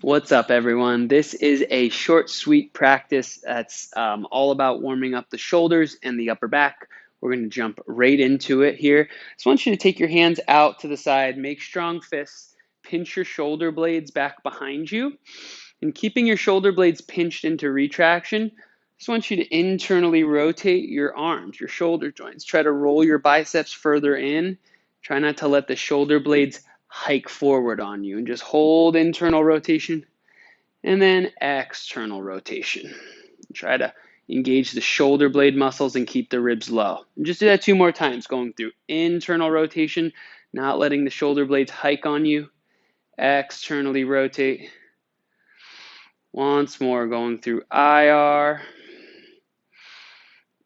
What's up, everyone? This is a short, sweet practice that's all about warming up the shoulders and the upper back. We're going to jump right into it here. Just want you to take your hands out to the side, make strong fists, pinch your shoulder blades back behind you, and keeping your shoulder blades pinched into retraction. Just want you to internally rotate your arms, your shoulder joints. Try to roll your biceps further in. Try not to let the shoulder blades hike forward on you, and just hold internal rotation and then external rotation. Try to engage the shoulder blade muscles and keep the ribs low. And just do that 2 more times, going through internal rotation, not letting the shoulder blades hike on you. Externally rotate. Once more, going through IR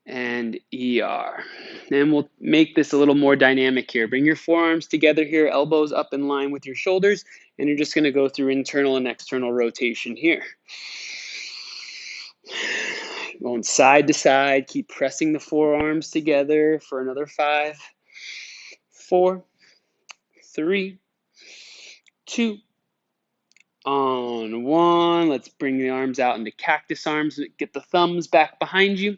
and ER. And we'll make this a little more dynamic here. Bring your forearms together here, elbows up in line with your shoulders, and you're just going to go through internal and external rotation here. Going side to side, keep pressing the forearms together for another 5, 4, 3, 2, on 1. Let's bring the arms out into cactus arms. Get the thumbs back behind you.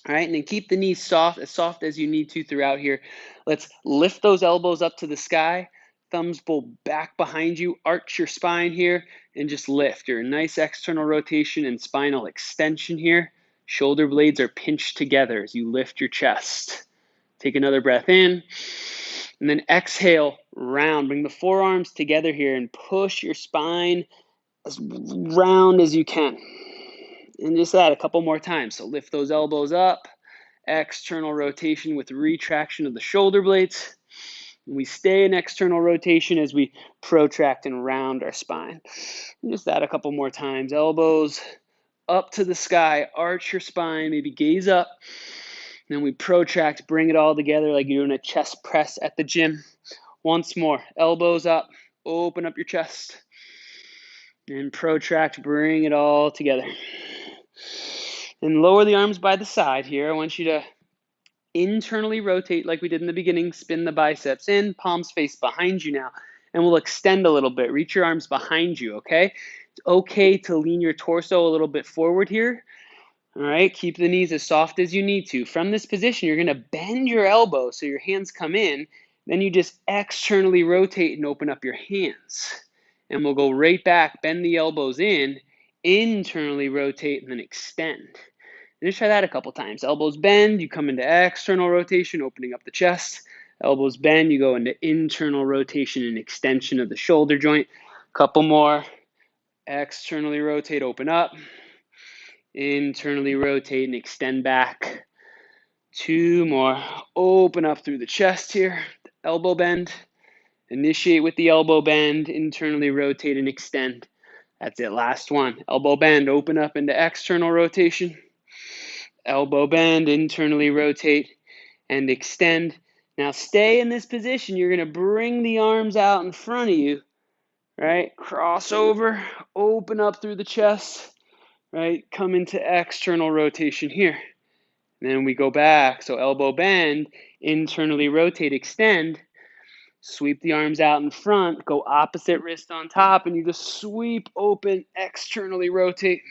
All right, and then keep the knees soft as you need to throughout here. Let's lift those elbows up to the sky. Thumbs pull back behind you. Arch your spine here and just lift. Your nice external rotation and spinal extension here. Shoulder blades are pinched together as you lift your chest. Take another breath in. And then exhale, round. Bring the forearms together here and push your spine as round as you can. And just that a couple more times. So lift those elbows up, external rotation with retraction of the shoulder blades. And we stay in external rotation as we protract and round our spine. And just that a couple more times. Elbows up to the sky, arch your spine, maybe gaze up. And then we protract, bring it all together like you're doing a chest press at the gym. Once more, elbows up, open up your chest. And protract, bring it all together. And lower the arms by the side here. I want you to internally rotate like we did in the beginning. Spin the biceps in, palms face behind you now. And we'll extend a little bit. Reach your arms behind you, okay? It's okay to lean your torso a little bit forward here. All right, keep the knees as soft as you need to. From this position, you're going to bend your elbows so your hands come in. Then you just externally rotate and open up your hands. And we'll go right back, bend the elbows in, internally rotate, and then extend. And just try that a couple times. Elbows bend, you come into external rotation, opening up the chest. Elbows bend, you go into internal rotation and extension of the shoulder joint. Couple more. Externally rotate, open up. Internally rotate and extend back. 2 more. Open up through the chest here. Elbow bend. Initiate with the elbow bend, internally rotate and extend. That's it, last one. Elbow bend, open up into external rotation. Elbow bend, internally rotate and extend. Now stay in this position. You're going to bring the arms out in front of you, right? Cross over, open up through the chest, right? Come into external rotation here. Then we go back. So elbow bend, internally rotate, extend. Sweep the arms out in front, go opposite wrist on top, and you just sweep open, externally rotate.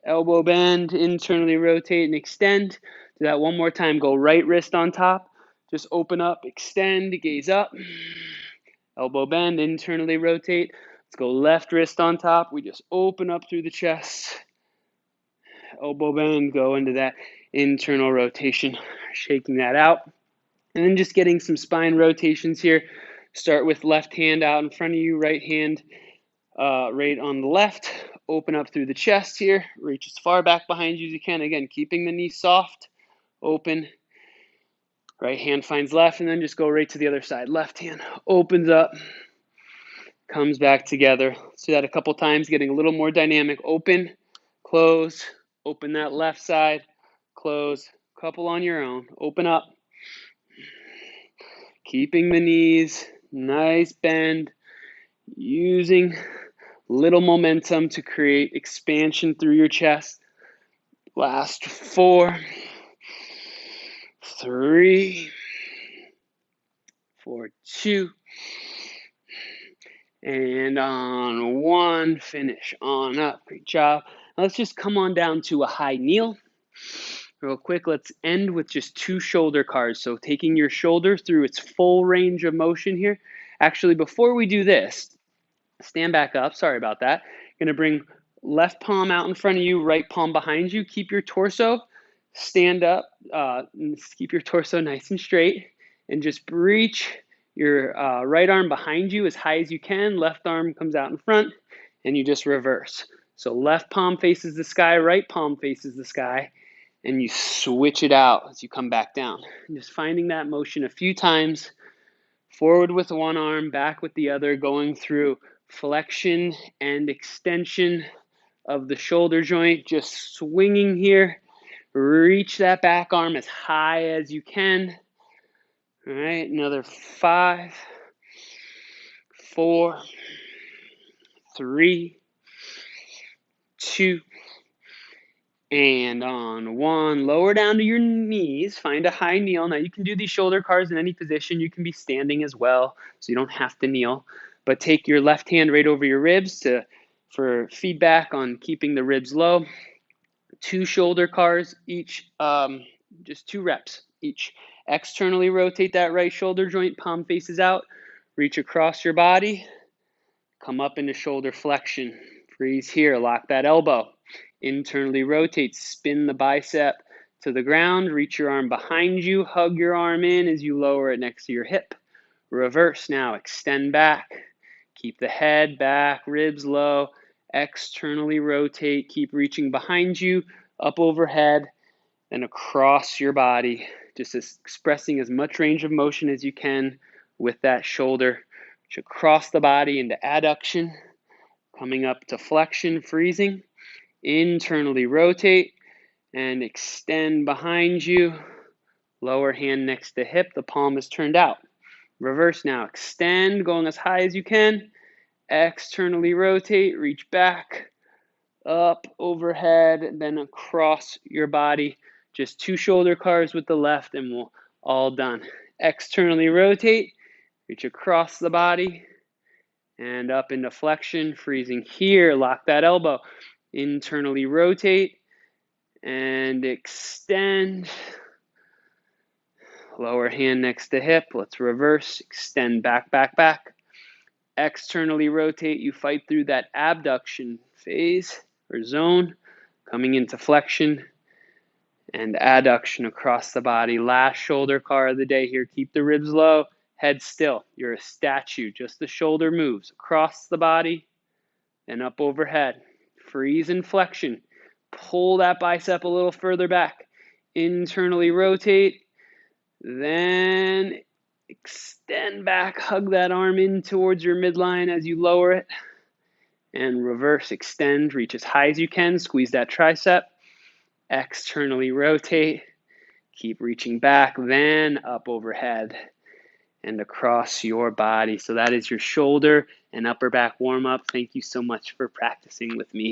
Elbow bend, internally rotate and extend. Do that one more time. Go right wrist on top. Just open up, extend, gaze up. Elbow bend, internally rotate. Let's go left wrist on top. We just open up through the chest. Elbow bend, go into that internal rotation, shaking that out. And then just getting some spine rotations here. Start with left hand out in front of you, right hand right on the left. Open up through the chest here. Reach as far back behind you as you can. Again, keeping the knee soft, open. Right hand finds left, and then just go right to the other side. Left hand opens up, comes back together. Let's do that a couple times, getting a little more dynamic. Open, close, open that left side, close. Couple on your own. Open up. Keeping the knees, nice bend, using little momentum to create expansion through your chest. Last 4, 3, 4, 2, And on one, finish, on up, great job. Now let's just come on down to a high kneel. Real quick, let's end with just 2 shoulder cars. So taking your shoulder through its full range of motion here. Actually, before we do this, stand back up. Sorry about that. You're going to bring left palm out in front of you, right palm behind you. Keep your torso, stand up, keep your torso nice and straight, and just reach your right arm behind you as high as you can. Left arm comes out in front, and you just reverse. So left palm faces the sky, right palm faces the sky, and you switch it out as you come back down. And just finding that motion a few times, forward with one arm, back with the other, going through flexion and extension of the shoulder joint, just swinging here. Reach that back arm as high as you can. All right, another 5, 4, 3, 2, and on 1. Lower down to your knees. Find a high kneel. Now you can do these shoulder cars in any position. You can be standing as well, so you don't have to kneel. But take your left hand right over your ribs for feedback on keeping the ribs low. 2 shoulder cars each, just 2 reps each. Externally rotate that right shoulder joint, palm faces out. Reach across your body. Come up into shoulder flexion. Freeze here, lock that elbow. Internally rotate, spin the bicep to the ground. Reach your arm behind you, hug your arm in as you lower it next to your hip. Reverse now, extend back. Keep the head back, ribs low. Externally rotate, keep reaching behind you, up overhead, then across your body. Just expressing as much range of motion as you can with that shoulder. Across the body into adduction, coming up to flexion, freezing. Internally rotate and extend behind you. Lower hand next to hip, the palm is turned out. Reverse now, extend, going as high as you can. Externally rotate, reach back, up, overhead, then across your body. Just 2 shoulder cars with the left and we're all done. Externally rotate, reach across the body and up into flexion, freezing here. Lock that elbow. Internally rotate and extend. Lower hand next to hip. Let's reverse, extend back, back, back. Externally rotate. You fight through that abduction phase or zone, coming into flexion and adduction across the body. Last shoulder car of the day here. Keep the ribs low, head still. You're a statue. Just the shoulder moves across the body and up overhead. Freeze in flexion. Pull that bicep a little further back. Internally rotate. Then extend back. Hug that arm in towards your midline as you lower it. And reverse, extend. Reach as high as you can. Squeeze that tricep. Externally rotate. Keep reaching back. Then up overhead and across your body. So that is your shoulder and upper back warm up. Thank you so much for practicing with me.